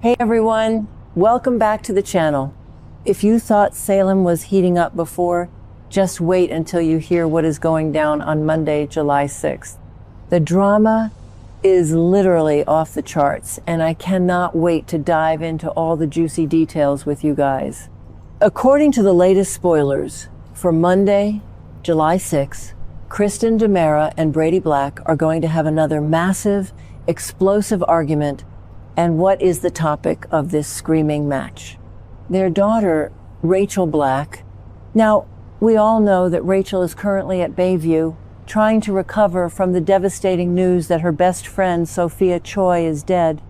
Hey everyone, welcome back to the channel. If you thought Salem was heating up before, just wait until you hear what is going down on Monday, July 6th. The drama is literally off the charts, and I cannot wait to dive into all the juicy details with you guys. According to the latest spoilers, for Monday, July 6th, Kristen DiMera and Brady Black are going to have another massive, explosive argument. And what is the topic of this screaming match? Their daughter, Rachel Black. Now, we all know that Rachel is currently at Bayview, trying to recover from the devastating news that her best friend, Sophia Choi, is dead.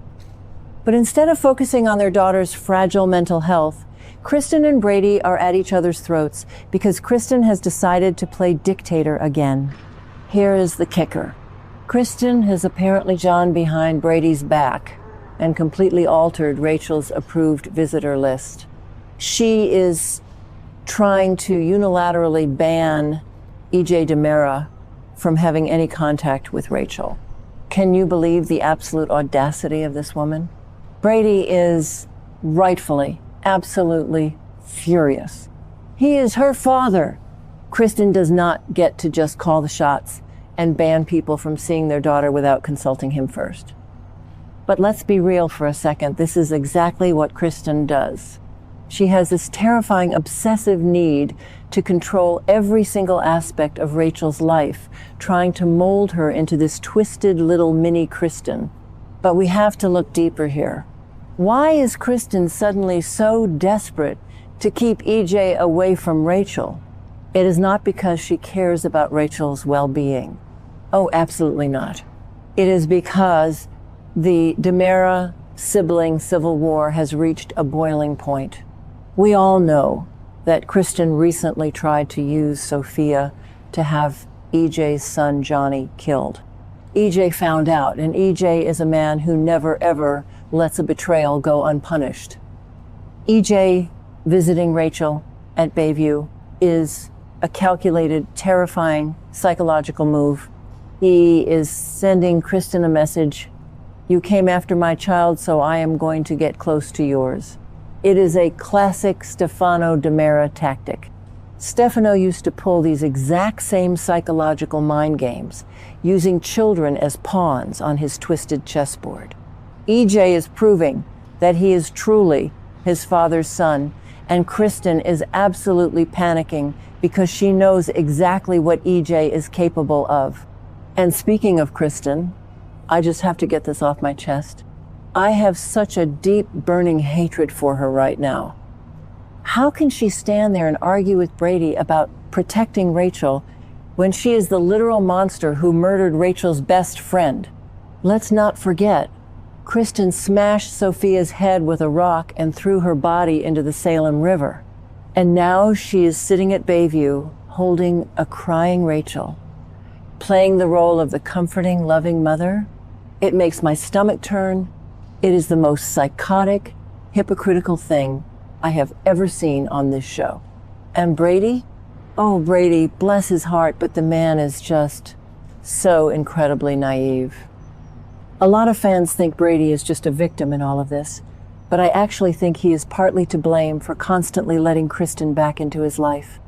But instead of focusing on their daughter's fragile mental health, Kristen and Brady are at each other's throats because Kristen has decided to play dictator again. Here is the kicker. Kristen has apparently gone behind Brady's back and completely altered Rachel's approved visitor list. She is trying to unilaterally ban DiMera from having any contact with Rachel. Can you believe the absolute audacity of this woman? Brady is rightfully, absolutely furious. He is her father. Kristen does not get to just call the shots and ban people from seeing their daughter without consulting him first. But let's be real for a second. This is exactly what Kristen does. She has this terrifying, obsessive need to control every single aspect of Rachel's life, trying to mold her into this twisted little mini Kristen. But we have to look deeper here. Why is Kristen suddenly so desperate to keep EJ away from Rachel? It is not because she cares about Rachel's well-being. Oh, absolutely not. It is because the DiMera sibling civil war has reached a boiling point. We all know that Kristen recently tried to use Sophia to have EJ's son Johnny killed. EJ found out, and EJ is a man who never ever lets a betrayal go unpunished. EJ visiting Rachel at Bayview is a calculated, terrifying psychological move. He is sending Kristen a message. You came after my child, so I am going to get close to yours. It is a classic Stefano DiMera tactic. Stefano used to pull these exact same psychological mind games, using children as pawns on his twisted chessboard. EJ is proving that he is truly his father's son, and Kristen is absolutely panicking because she knows exactly what EJ is capable of. And speaking of Kristen, I just have to get this off my chest. I have such a deep, burning hatred for her right now. How can she stand there and argue with Brady about protecting Rachel when she is the literal monster who murdered Rachel's best friend? Let's not forget, Kristen smashed Sophia's head with a rock and threw her body into the Salem River. And now she is sitting at Bayview, holding a crying Rachel, playing the role of the comforting, loving mother. It makes my stomach turn. It is the most psychotic, hypocritical thing I have ever seen on this show. And Brady? Oh, Brady, bless his heart, but the man is just so incredibly naive. A lot of fans think Brady is just a victim in all of this, but I actually think he is partly to blame for constantly letting Kristen back into his life.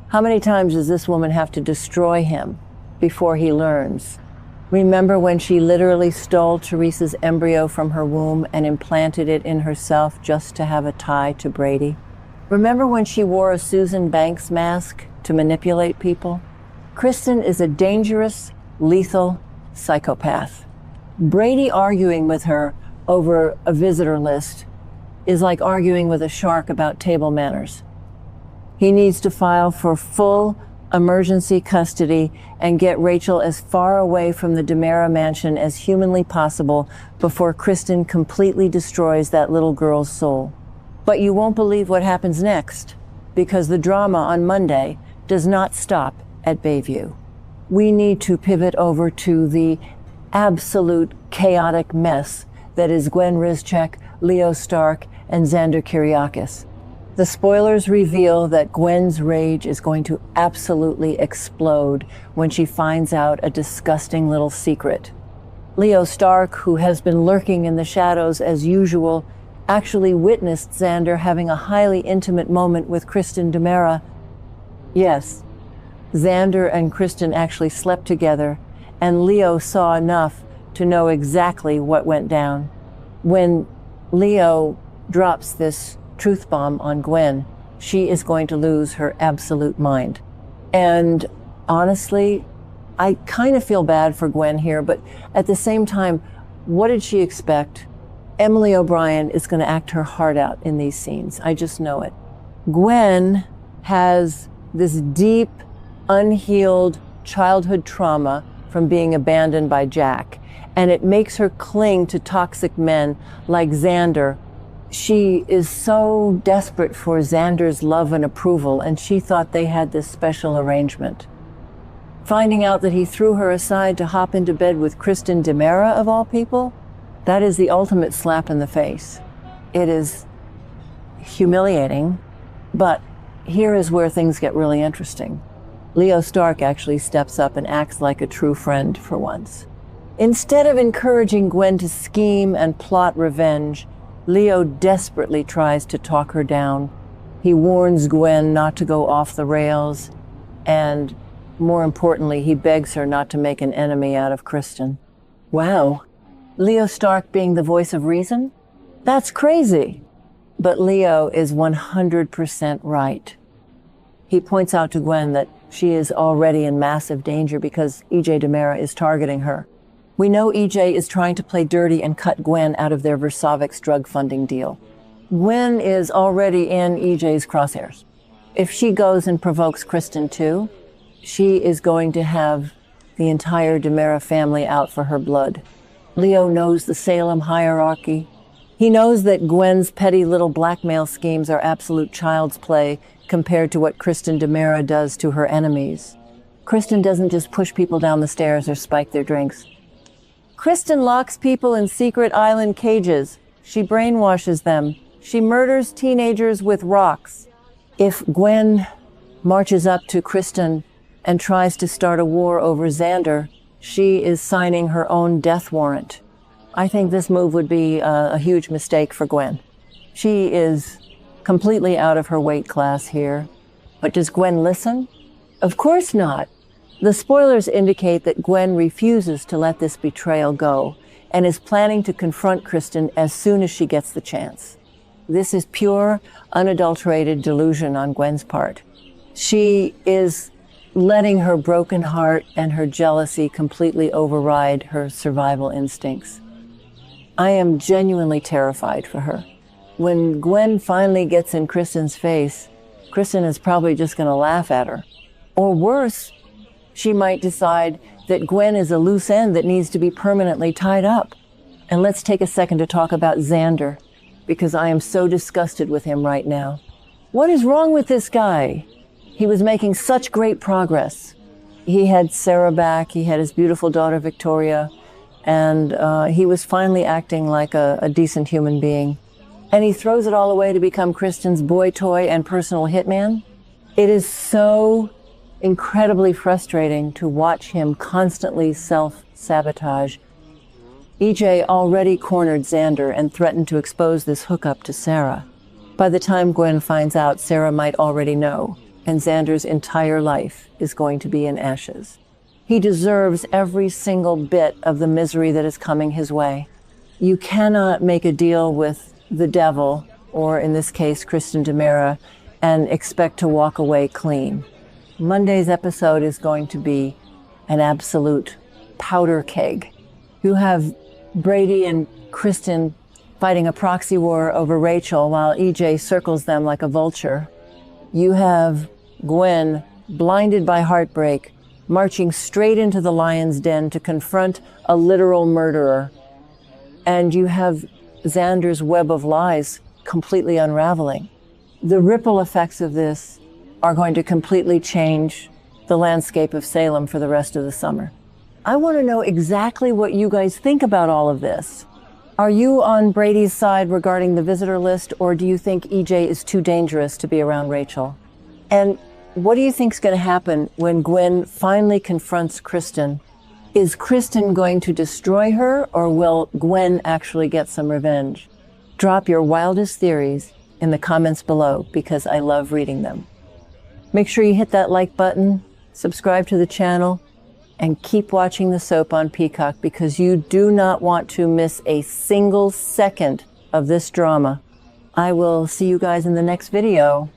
How many times does this woman have to destroy him before he learns? Remember when she literally stole Teresa's embryo from her womb and implanted it in herself just to have a tie to Brady? Remember when she wore a Susan Banks mask to manipulate people? Kristen is a dangerous, lethal psychopath. Brady arguing with her over a visitor list is like arguing with a shark about table manners. He needs to file for full emergency custody and get Rachel as far away from the DiMera mansion as humanly possible before Kristen completely destroys that little girl's soul. But you won't believe what happens next, because the drama on Monday does not stop at Bayview. We need to pivot over to the absolute chaotic mess that is Gwen Rizczech, Leo Stark, and Xander Kiriakis. The spoilers reveal that Gwen's rage is going to absolutely explode when she finds out a disgusting little secret. Leo Stark, who has been lurking in the shadows as usual, actually witnessed Xander having a highly intimate moment with Kristen DiMera. Yes, Xander and Kristen actually slept together, and Leo saw enough to know exactly what went down. When Leo drops this truth bomb on Gwen, she is going to lose her absolute mind. And honestly, I kind of feel bad for Gwen here, but at the same time, what did she expect? Emily O'Brien is going to act her heart out in these scenes. I just know it. Gwen has this deep, unhealed childhood trauma from being abandoned by Jack, and it makes her cling to toxic men like Xander. She is so desperate for Xander's love and approval, and she thought they had this special arrangement. Finding out that he threw her aside to hop into bed with Kristen DiMera, of all people, that is the ultimate slap in the face. It is humiliating, but here is where things get really interesting. Leo Stark actually steps up and acts like a true friend for once. Instead of encouraging Gwen to scheme and plot revenge, Leo desperately tries to talk her down. He warns Gwen not to go off the rails, and more importantly, he begs her not to make an enemy out of Kristen. Wow. Leo Stark being the voice of reason? That's crazy. But Leo is 100% right. He points out to Gwen that she is already in massive danger because E.J. DiMera is targeting her. We know E.J. is trying to play dirty and cut Gwen out of their Versavix drug funding deal. Gwen is already in E.J.'s crosshairs. If she goes and provokes Kristen too, she is going to have the entire DiMera family out for her blood. Leo knows the Salem hierarchy. He knows that Gwen's petty little blackmail schemes are absolute child's play compared to what Kristen DiMera does to her enemies. Kristen doesn't just push people down the stairs or spike their drinks. Kristen locks people in secret island cages. She brainwashes them. She murders teenagers with rocks. If Gwen marches up to Kristen and tries to start a war over Xander, she is signing her own death warrant. I think this move would be a huge mistake for Gwen. She is completely out of her weight class here. But does Gwen listen? Of course not. The spoilers indicate that Gwen refuses to let this betrayal go and is planning to confront Kristen as soon as she gets the chance. This is pure, unadulterated delusion on Gwen's part. She is letting her broken heart and her jealousy completely override her survival instincts. I am genuinely terrified for her. When Gwen finally gets in Kristen's face, Kristen is probably just going to laugh at her. Or worse, she might decide that Gwen is a loose end that needs to be permanently tied up. And let's take a second to talk about Xander, because I am so disgusted with him right now. What is wrong with this guy? He was making such great progress. He had Sarah back, he had his beautiful daughter Victoria, and he was finally acting like a decent human being. And he throws it all away to become Kristen's boy toy and personal hitman. It is so incredibly frustrating to watch him constantly self-sabotage. EJ already cornered Xander and threatened to expose this hookup to Sarah. By the time Gwen finds out, Sarah might already know, and Xander's entire life is going to be in ashes. He deserves every single bit of the misery that is coming his way. You cannot make a deal with the devil, or in this case, Kristen DiMera, and expect to walk away clean. Monday's episode is going to be an absolute powder keg. You have Brady and Kristen fighting a proxy war over Rachel while EJ circles them like a vulture. You have Gwen, blinded by heartbreak, marching straight into the lion's den to confront a literal murderer. And you have Xander's web of lies completely unraveling. The ripple effects of this are going to completely change the landscape of Salem for the rest of the summer. I want to know exactly what you guys think about all of this. Are you on Brady's side regarding the visitor list, or do you think EJ is too dangerous to be around Rachel? And what do you think is going to happen when Gwen finally confronts Kristen? Is Kristen going to destroy her, or will Gwen actually get some revenge? Drop your wildest theories in the comments below because I love reading them. Make sure you hit that like button, subscribe to the channel, and keep watching the soap on Peacock because you do not want to miss a single second of this drama. I will see you guys in the next video.